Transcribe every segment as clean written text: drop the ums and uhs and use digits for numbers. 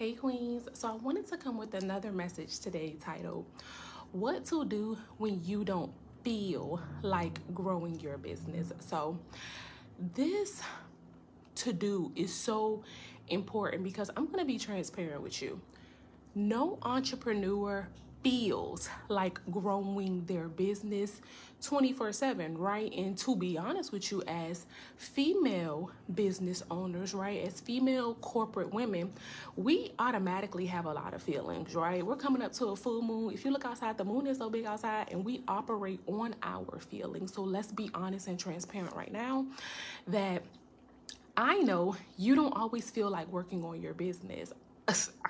Hey Queens, so I wanted to come with another message today titled, What to Do When You Don't Feel Like Growing Your Business. So this to do is so important because I'm going to be transparent with you. No entrepreneur feels like growing their business 24/7, right? And to be honest with you, as female business owners, right, as female corporate women, we automatically have a lot of feelings, right? We're coming up to a full moon. If you look outside, the moon is so big outside, and we operate on our feelings. So let's be honest and transparent right now that I know you don't always feel like working on your business.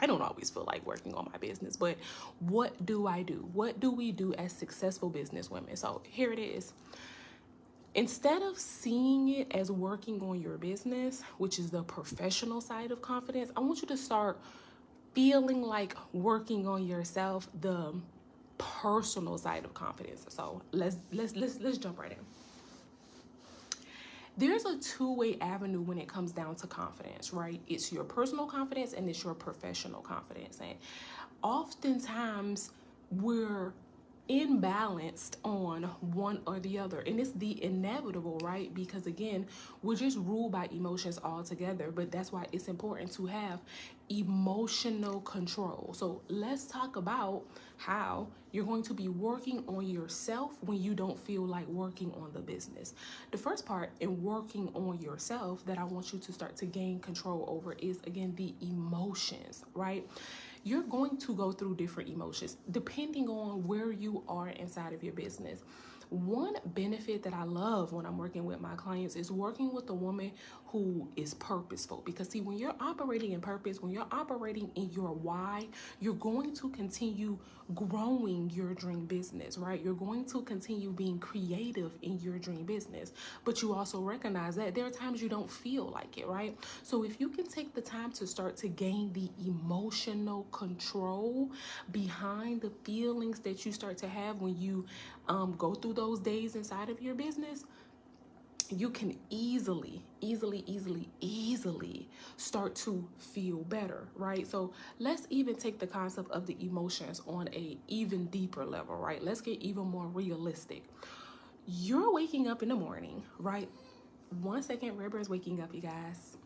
I don't always feel like working on my business, but what do I do? What do we do as successful business women? So here it is. Instead of seeing it as working on your business, which is the professional side of confidence, I want you to start feeling like working on yourself, the personal side of confidence. So let's jump right in. There's a two-way avenue when it comes down to confidence, right? It's your personal confidence and it's your professional confidence. And oftentimes we're imbalanced on one or the other, and it's the inevitable, right? Because again, we're just ruled by emotions altogether, but that's why it's important to have emotional control. So let's talk about how you're going to be working on yourself when you don't feel like working on the business. The first part in working on yourself that I want you to start to gain control over is, again, the emotions, right? You're going to go through different emotions depending on where you are inside of your business. One benefit that I love when I'm working with my clients is working with a woman who is purposeful. Because see, when you're operating in purpose, when you're operating in your why, you're going to continue growing your dream business, right? You're going to continue being creative in your dream business. But you also recognize that there are times you don't feel like it, right? So if you can take the time to start to gain the emotional control behind the feelings that you start to have when you go through those days inside of your business, you can easily start to feel better, right? So let's even take the concept of the emotions on a even deeper level, right? Let's get even more realistic. You're waking up in the morning, right? 1 second, Rubber is waking up, you guys.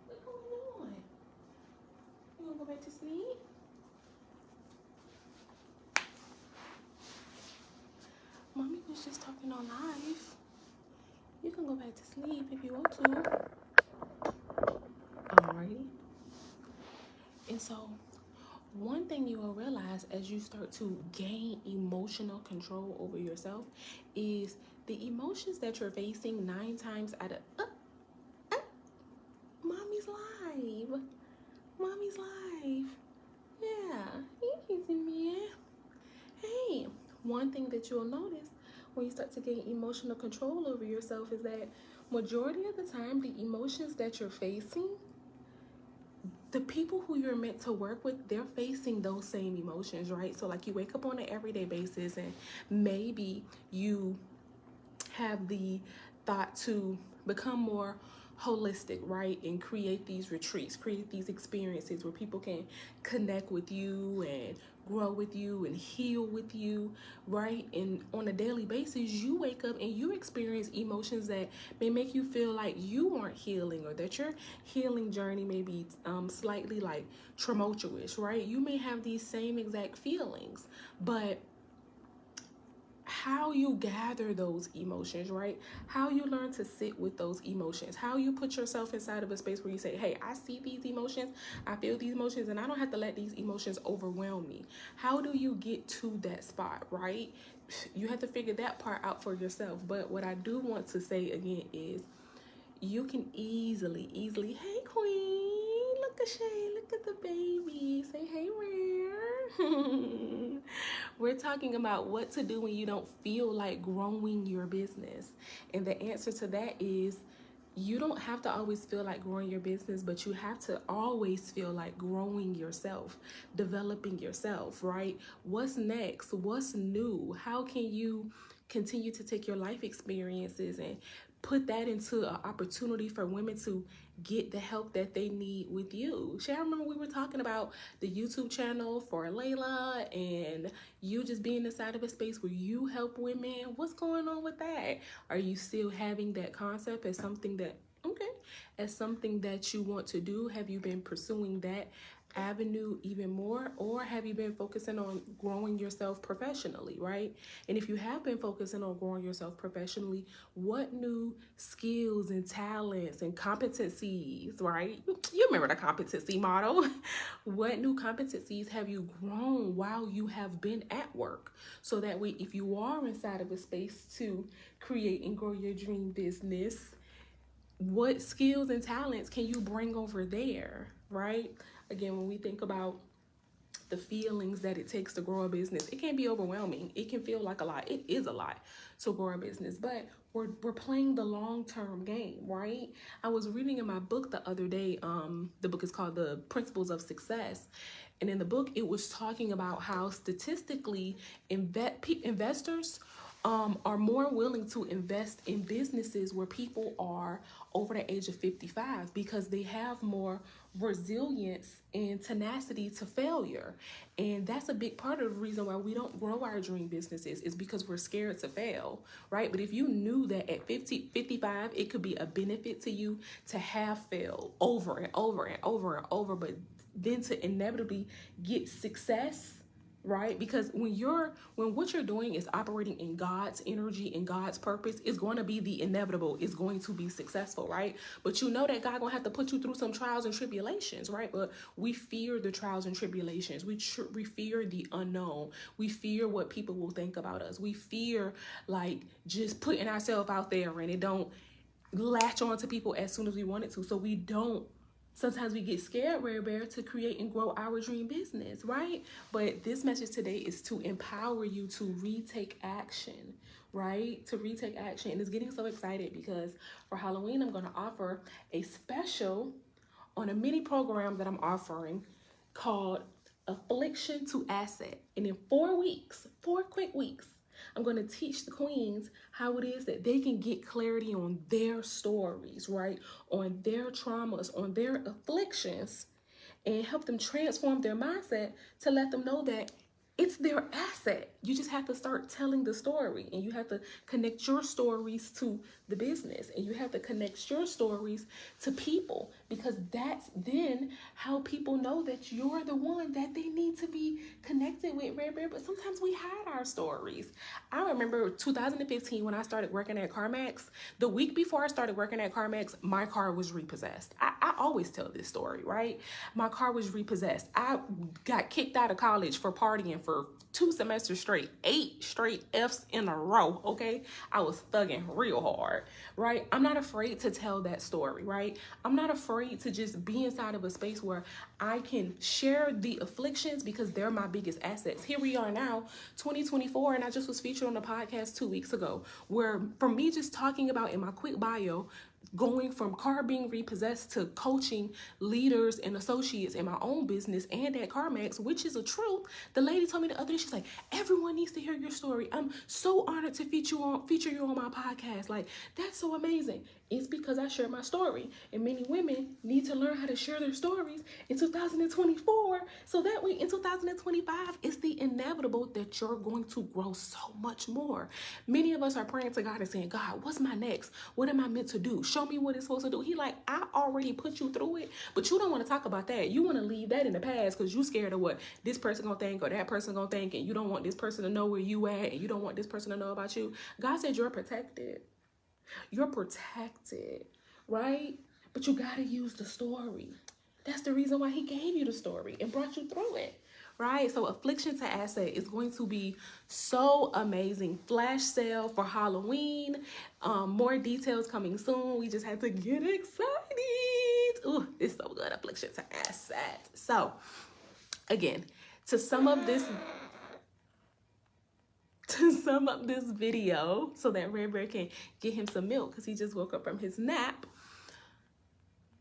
What's going on? You wanna go back to sleep? Mommy was just talking on live. You can go back to sleep if you want to. Alrighty. And so one thing you will realize as you start to gain emotional control over yourself is the emotions that you're facing 9 times out of mommy's live. Mommy's live. Yeah, easy man. Hey, one thing that you'll notice when you start to gain emotional control over yourself is that majority of the time the emotions that you're facing, the people who you're meant to work with, they're facing those same emotions, right? So like you wake up on an everyday basis and maybe you have the thought to become more holistic, right? And create these retreats, create these experiences where people can connect with you and grow with you and heal with you, right? And on a daily basis, you wake up and you experience emotions that may make you feel like you aren't healing, or that your healing journey may be slightly like tumultuous, right? You may have these same exact feelings, but how you gather those emotions, right? How you learn to sit with those emotions, how you put yourself inside of a space where you say, hey, I see these emotions, I feel these emotions, and I don't have to let these emotions overwhelm me. How do you get to that spot, right? You have to figure that part out for yourself. But what I do want to say again is you can easily, hey queen, look at Shay, look at the baby, say hey rare. We're talking about what to do when you don't feel like growing your business. And the answer to that is you don't have to always feel like growing your business, but you have to always feel like growing yourself, developing yourself, right? What's next? What's new? How can you continue to take your life experiences and put that into an opportunity for women to get the help that they need with you? Shay, I remember we were talking about the YouTube channel for Layla and you just being inside of a space where you help women. What's going on with that? Are you still having that concept as something that, okay, as something that you want to do? Have you been pursuing that avenue even more, or have you been focusing on growing yourself professionally, right? And if you have been focusing on growing yourself professionally, what new skills and talents and competencies, right? You remember the competency model. What new competencies have you grown while you have been at work? So that way, if you are inside of a space to create and grow your dream business, what skills and talents can you bring over there, right? Again, when we think about the feelings that it takes to grow a business, it can be overwhelming. It can feel like a lot. It is a lot to grow a business, but we're playing the long-term game, right? I was reading in my book the other day, the book is called The Principles of Success. And in the book, it was talking about how statistically investors are more willing to invest in businesses where people are over the age of 55 because they have more resilience and tenacity to failure. And that's a big part of the reason why we don't grow our dream businesses, is because we're scared to fail, right? But if you knew that at 55, it could be a benefit to you to have failed over and over and over and over, but then to inevitably get success, right? Because when what you're doing is operating in God's energy and God's purpose, it's going to be the inevitable. It's going to be successful, right? But you know that God gonna have to put you through some trials and tribulations, right? But we fear the trials and tribulations. We fear the unknown. We fear what people will think about us. We fear like just putting ourselves out there, and it don't latch on to people as soon as we want it to. So we don't. Sometimes we get scared, Rare Bear, to create and grow our dream business, right? But this message today is to empower you to retake action, right? To retake action. And it's getting so excited because for Halloween, I'm going to offer a special on a mini program that I'm offering called Affliction to Asset. And in 4 weeks, 4 quick weeks, I'm going to teach the queens how it is that they can get clarity on their stories, right? On their traumas, on their afflictions, and help them transform their mindset to let them know that it's their asset. You just have to start telling the story, and you have to connect your stories to the business, and you have to connect your stories to people, because that's then how people know that you're the one that they need to be connected with, Rare Bear. But sometimes we hide our stories. I remember 2015 when I started working at CarMax. The week before I started working at CarMax, my car was repossessed. I always tell this story, right? My car was repossessed. I got kicked out of college for partying for 2 semesters straight, 8 straight F's in a row, okay? I was thugging real hard, right? I'm not afraid to tell that story, right? I'm not afraid to just be inside of a space where I can share the afflictions, because they're my biggest assets. Here we are now, 2024, and I just was featured on the podcast 2 weeks ago, where from me just talking about in my quick bio, going from car being repossessed to coaching leaders and associates in my own business and at CarMax, which is a truth. The lady told me the other day, she's like, everyone needs to hear your story. I'm so honored to feature you on my podcast. Like, that's so amazing. It's because I share my story, and many women need to learn how to share their stories in 2024, so that way in 2025 it's the inevitable that you're going to grow so much more. Many of us are praying to God and saying, God, what's my next? What am I meant to do? Show me what it's supposed to do. He like, I already put you through it, but you don't want to talk about that. You want to leave that in the past because you scared of what this person gonna think or that person gonna think, and you don't want this person to know where you at, and you don't want this person to know about you. God said you're protected. You're protected, right? But you got to use the story. That's the reason why he gave you the story and brought you through it, right? So Affliction to Asset is going to be so amazing. Flash sale for Halloween. More details coming soon. We just had to get excited. Ooh, it's so good. Affliction to Asset. So again, to sum up this, to sum up this video so that Rare Bear can get him some milk because he just woke up from his nap.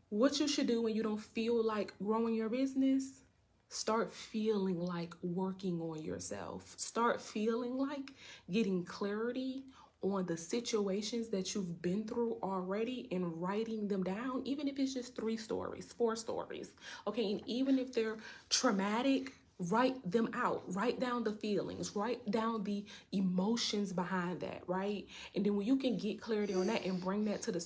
What you should do when you don't feel like growing your business, start feeling like working on yourself. Start feeling like getting clarity on the situations that you've been through already and writing them down, even if it's just 3 stories, 4 stories. Okay, and even if they're traumatic, write them out. Write down the feelings, write down the emotions behind that, right? And then when you can get clarity on that and bring that to the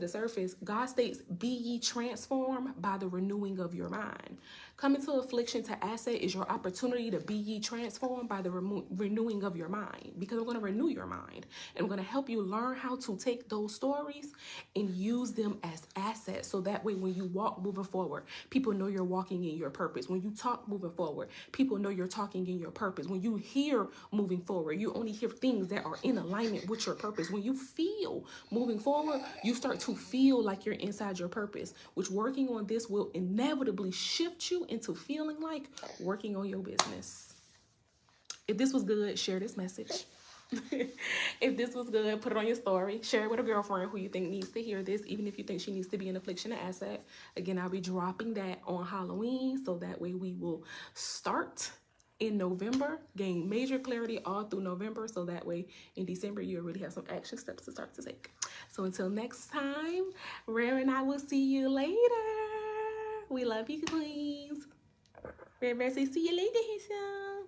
surface, God states, be ye transformed by the renewing of your mind. Coming to affliction to asset is your opportunity to be ye transformed by the renewing of your mind, because I'm going to renew your mind and I'm going to help you learn how to take those stories and use them as assets. So that way, when you walk moving forward, people know you're walking in your purpose. When you talk moving forward, people know you're talking in your purpose. When you hear moving forward, you only hear things that are in alignment with your purpose. When you feel moving forward, you start to feel like you're inside your purpose, which working on this will inevitably shift you into feeling like working on your business. If this was good, share this message. If this was good, put it on your story. Share it with a girlfriend who you think needs to hear this, even if you think she needs to be an affliction to asset. Again, I'll be dropping that on Halloween, so that way we will start in November, gain major clarity all through November, so that way in December you'll really have some action steps to start to take. So until next time, Rare and I will see you later. We love you, queens. Rare, say see you later, Hazel.